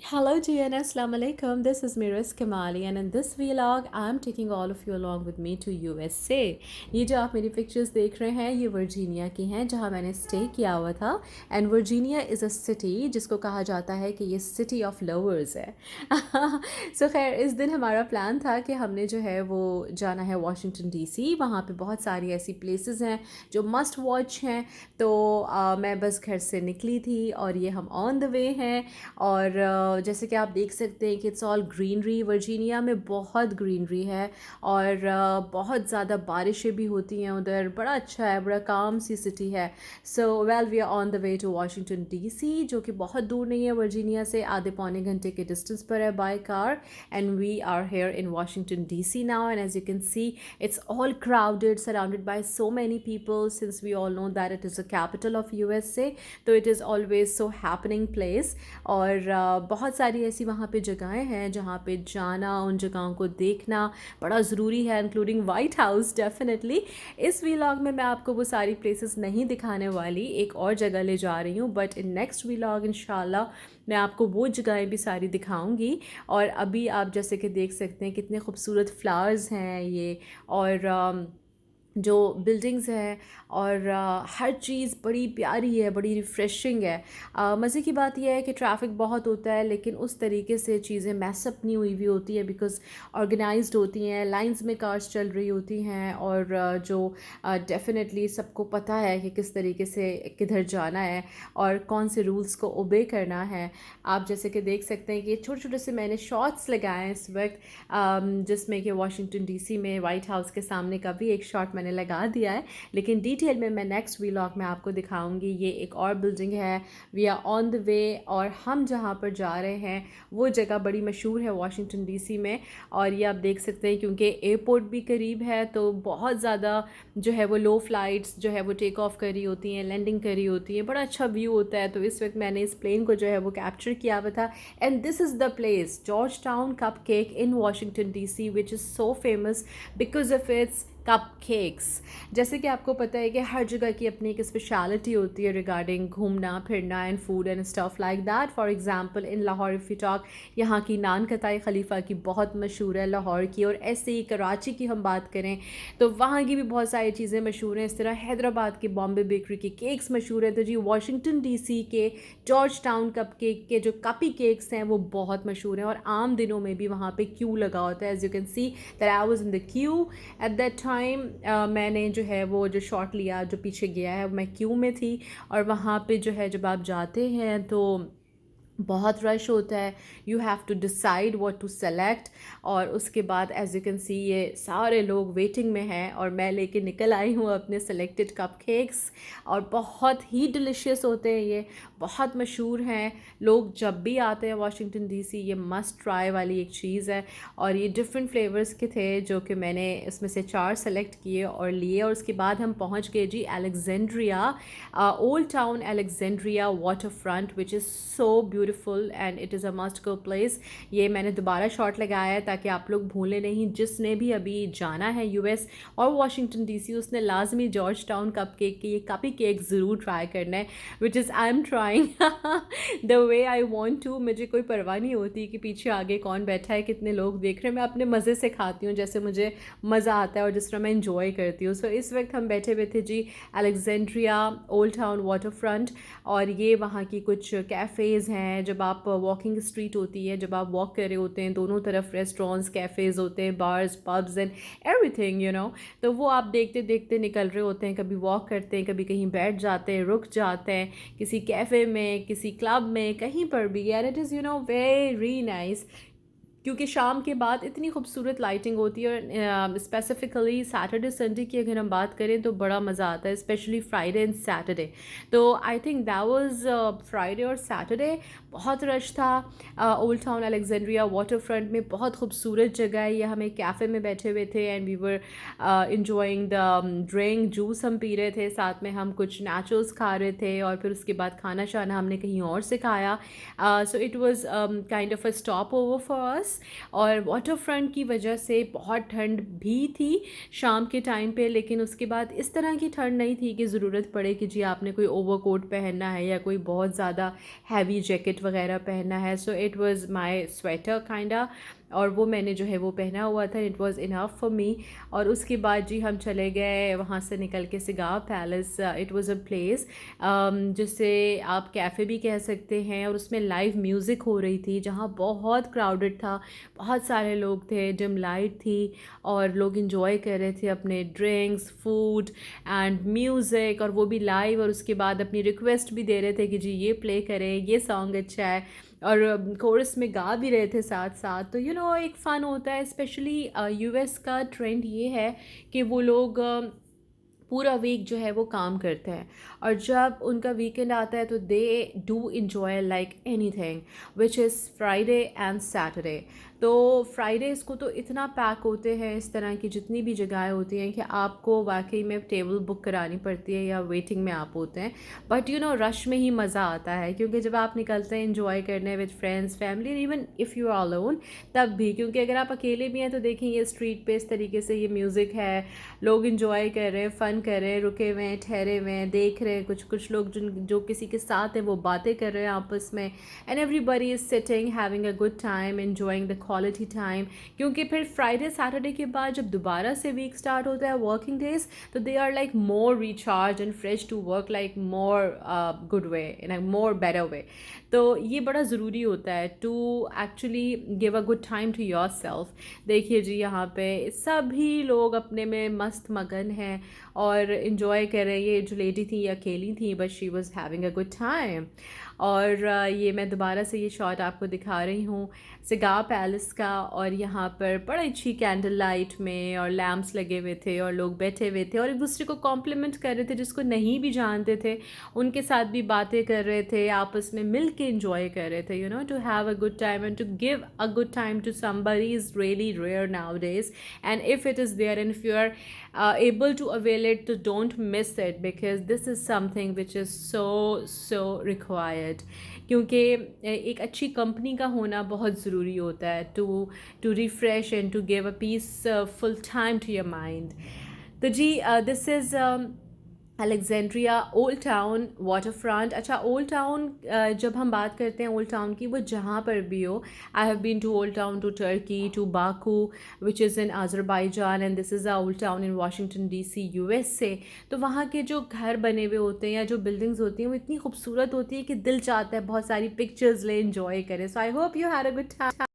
Hello GN, Assalamu alaikum. This is Miras Kamali and in this vlog I'm taking all of you along with me to USA. ये जो आप मेरी pictures देख रहे हैं ये वर्जीनिया की हैं जहाँ मैंने स्टे किया हुआ था and Virginia is a city जिसको कहा जाता है कि ये सिटी ऑफ लवर्स है. सो खैर इस दिन हमारा प्लान था कि हमने जो है वो जाना है वाशिंगटन डीसी. वहाँ पे बहुत सारी ऐसी प्लेसेस हैं जो मस्ट वॉच हैं. तो मैं बस घर से निकली थी और ये हम ऑन द वे हैं. और जैसे कि आप देख सकते हैं कि इट्स ऑल ग्रीनरी. वर्जीनिया में बहुत ग्रीनरी है और बहुत ज़्यादा बारिशें भी होती हैं उधर. बड़ा अच्छा है, बड़ा काम सी सिटी है. So well we are on the way to Washington DC जो कि बहुत दूर नहीं है वर्जीनिया से, आधे पौने घंटे के डिस्टेंस पर है by car. And we are here in Washington DC now and as you can see it's all crowded, surrounded by so many people, since we all know that it is the capital of USA. तो it is always so happening place. और बहुत सारी ऐसी वहाँ पे जगहें हैं जहाँ पे जाना, उन जगहों को देखना बड़ा ज़रूरी है, इंक्लूडिंग वाइट हाउस डेफिनेटली. इस व्लॉग में मैं आपको वो सारी प्लेसेस नहीं दिखाने वाली, एक और जगह ले जा रही हूँ. बट इन नेक्स्ट व्लॉग इंशाल्लाह मैं आपको वो जगहें भी सारी दिखाऊंगी. और अभी आप जैसे कि देख सकते हैं कितने खूबसूरत फ्लावर्स हैं ये, और जो बिल्डिंग्स हैं और हर चीज़ बड़ी प्यारी है, बड़ी रिफ़्रेशिंग है. मज़े की बात यह है कि ट्रैफिक बहुत होता है लेकिन उस तरीके से चीज़ें मैसअप नहीं हुई होती हैं बिकॉज़ ऑर्गेनाइज्ड होती हैं, लाइंस में कार्स चल रही होती हैं. और जो डेफिनेटली सबको पता है कि किस तरीके से किधर जाना है और कौन से रूल्स को ओबे करना है. आप जैसे कि देख सकते हैं कि छोटे छोटे से मैंने शॉट्स लगाए हैं इस वक्त, जिसमें कि वाशिंगटन डीसी में वाइट हाउस के सामने का भी एक शॉट मैंने लगा दिया है. लेकिन डिटेल में मैं नेक्स्ट व्लॉग में आपको दिखाऊंगी. ये एक और बिल्डिंग है. We are on the way और हम जहाँ पर जा रहे हैं वो जगह बड़ी मशहूर है वाशिंगटन डीसी में. और ये आप देख सकते हैं क्योंकि एयरपोर्ट भी करीब है तो बहुत ज़्यादा जो है वो लो फ्लाइट्स जो है वो टेक ऑफ करी होती हैं, लैंडिंग करी होती हैं. बड़ा अच्छा व्यू होता है. तो इस वक्त मैंने इस प्लेन को जो है वो कैप्चर किया हुआ था. And this is the place George town cup cake in Washington DC which is so famous because of its cup cakes. जैसे कि आपको पता है कि हर जगह की अपनी एक स्पेशलिटी होती है रिगार्डिंग घूमना फिरना and food and stuff like that. For example in Lahore if you talk, यहाँ की नान कताई खलीफा की बहुत मशहूर है लाहौर की. और ऐसे ही कराची की हम बात करें तो वहाँ की भी बहुत सारी चीज़ें मशहूर हैं. इस तरह हैदराबाद के बॉम्बे बेकरी के केक्स मशहूर हैं. तो जी वाशिंगटन डीसी के जॉर्ज टाउन कप केक के जो कपी केक्स हैं वो बहुत मशहूर हैं और आम दिनों में भी वहाँ पे क्यू लगा होता है. As you can see that I was in the queue at that time. मैंने जो है वो जो शॉट लिया जो पीछे गया है मैं क्यू में थी. और वहाँ पे जो है जब आप जाते हैं तो बहुत रश होता है. You have to decide what to select. और उसके बाद एज यू कैन सी ये सारे लोग वेटिंग में हैं और मैं लेके निकल आई हूँ अपने सेलेक्टेड कप केक्स. और बहुत ही डिलिशियस होते हैं ये, बहुत मशहूर हैं. लोग जब भी आते हैं वाशिंगटन डीसी ये मस्ट ट्राई वाली एक चीज़ है. और ये डिफरेंट फ्लेवर्स के थे जो कि मैंने इसमें से 4 सेलेक्ट किए और लिए. और उसके बाद हम पहुँच गए जी Alexandria, old town Alexandria waterfront which is so beautiful and it is a must go place. ये मैंने दोबारा शॉट लगाया है ताकि आप लोग भूलें नहीं. जिसने भी अभी जाना है यूएस और वाशिंगटन डीसी उसने लाजमी जॉर्ज टाउन कप केक की ये कपी केक ज़रूर ट्राई करना है which is I am trying the way I want to. मुझे कोई परवाह नहीं होती कि पीछे आगे कौन बैठा है, कितने लोग देख रहे हैं. मैं अपने मज़े से खाती हूँ जैसे मुझे मज़ा आता है और जिस तरह मैं इंजॉय करती हूँ. सो इस वक्त हम बैठे हुए थे जी Alexandria old town waterfront. और ये वहाँ की कुछ कैफ़ेज़ हैं. जब आप वॉकिंग स्ट्रीट होती है, जब आप वॉक कर रहे होते हैं दोनों तरफ रेस्टोरेंट्स कैफ़ेज़ होते हैं, bars pubs and everything you know. तो वो आप देखते देखते निकल रहे होते हैं. कभी वॉक करते हैं, कभी कहीं बैठ जाते हैं, रुक जाते हैं किसी कैफ़े में, किसी क्लब में, कहीं पर भी. And it is you know very nice क्योंकि शाम के बाद इतनी खूबसूरत लाइटिंग होती है. और स्पेसिफ़िकली सैटरडे संडे की अगर हम बात करें तो बड़ा मज़ा आता है, स्पेशली फ्राइडे एंड सैटरडे. तो I think that was Friday और सैटरडे बहुत रश था. Old town Alexandria waterfront में बहुत खूबसूरत जगह है. ये हम एक कैफ़े में बैठे हुए थे and we were enjoying the drink, juice हम पी रहे थे, साथ में हम कुछ नैचोस खा रहे थे और फिर उसके बाद खाना शाना हमने कहीं और से खाया. So it was kind of a stop over for us. बस। और वाटर फ्रंट की वजह से बहुत ठंड भी थी शाम के टाइम पे, लेकिन उसके बाद इस तरह की ठंड नहीं थी कि ज़रूरत पड़े कि जी आपने कोई ओवरकोट पहनना है या कोई बहुत ज़्यादा हैवी जैकेट वगैरह पहनना है। So it was my sweater kinda, और वो मैंने जो है वो पहना हुआ था। It was enough for me. और उसके बाद जी हम चले गए वहाँ से निकल के cigar palace. It was a place जिसे आप कैफ़े भी कह सकते हैं, और उसमें लाइव म्यूज़िक हो रही थी जहाँ बहुत क्राउडेड था, बहुत सारे लोग थे, डिम लाइट थी और लोग इन्जॉय कर रहे थे अपने ड्रिंक्स, फूड एंड म्यूज़िक, और वो भी लाइव। और उसके बाद अपनी रिक्वेस्ट भी दे रहे थे कि जी ये प्ले करें, ये सॉन्ग अच्छा है, और कोरस में गा भी रहे थे साथ साथ। तो एक फ़न होता है। स्पेशली यूएस का ट्रेंड ये है कि वो लोग पूरा वीक जो है वो काम करते हैं, और जब उनका वीकेंड आता है तो they do enjoy like any thing, which is Friday and Saturday. तो फ्राइडेज़ को तो इतना पैक होते हैं इस तरह की जितनी भी जगहें होती हैं कि आपको वाकई में टेबल बुक करानी पड़ती है या वेटिंग में आप होते हैं। बट रश में ही मज़ा आता है, क्योंकि जब आप निकलते हैं इन्जॉय करने with friends, family, even if you are alone तब भी, क्योंकि अगर आप अकेले भी हैं तो देखें ये स्ट्रीट पे इस तरीके से ये म्यूज़िक है, लोग इन्जॉय कर रहे हैं, फ़न कर रहे हैं, रुके हुए हैं, ठहरे हुए हैं, देख रहे हैं। कुछ लोग जो किसी के साथ हैं वो बातें कर रहे हैं आपस में, and everybody is sitting having a good time, enjoying the quality time. क्योंकि फिर फ्राइडे सैटरडे के बाद जब दोबारा से वीक स्टार्ट होता है, वर्किंग डेज, तो they are like more recharge and fresh to work like more good way, in a more better way. तो ये बड़ा ज़रूरी होता है to actually give a good time to your सेल्फ। देखिए जी यहाँ पे सभी लोग अपने में मस्त मगन हैं और इन्जॉय कर रहे हैं। ये जो लेडी थी ये अकेली थी, but she was having a good time. और ये मैं दोबारा से ये शॉट आपको दिखा रही हूँ सिगार पैलेस का, और यहाँ पर बड़ी अच्छी कैंडल लाइट में और लैम्प्स लगे हुए थे और लोग बैठे हुए थे और एक दूसरे को कॉम्प्लीमेंट कर रहे थे, जिसको नहीं भी जानते थे उनके साथ भी बातें कर रहे थे, आपस में मिल के इन्जॉय कर रहे थे। To have a good time and to give a good time to somebody is really rare nowadays, and if it is there and if you are able to avail it, so don't miss it, because this is something which is so required। क्योंकि एक अच्छी company का होना बहुत ज़रूरी होता है to refresh and to give a peaceful time to your mind. तो जी this is Alexandria old town waterfront. अच्छा, ओल्ड टाउन जब हम बात करते हैं ओल्ड टाउन की, वो जहाँ पर भी हो, I have been to old town, to Turkey, to Baku which is in Azerbaijan, and this is a old town in Washington DC USA। तो वहाँ के जो घर बने हुए होते हैं या जो बिल्डिंग्स होती हैं वो इतनी खूबसूरत होती है कि दिल चाहता है बहुत सारी पिक्चर्स ले, इन्जॉय करें। So I hope you had a good time.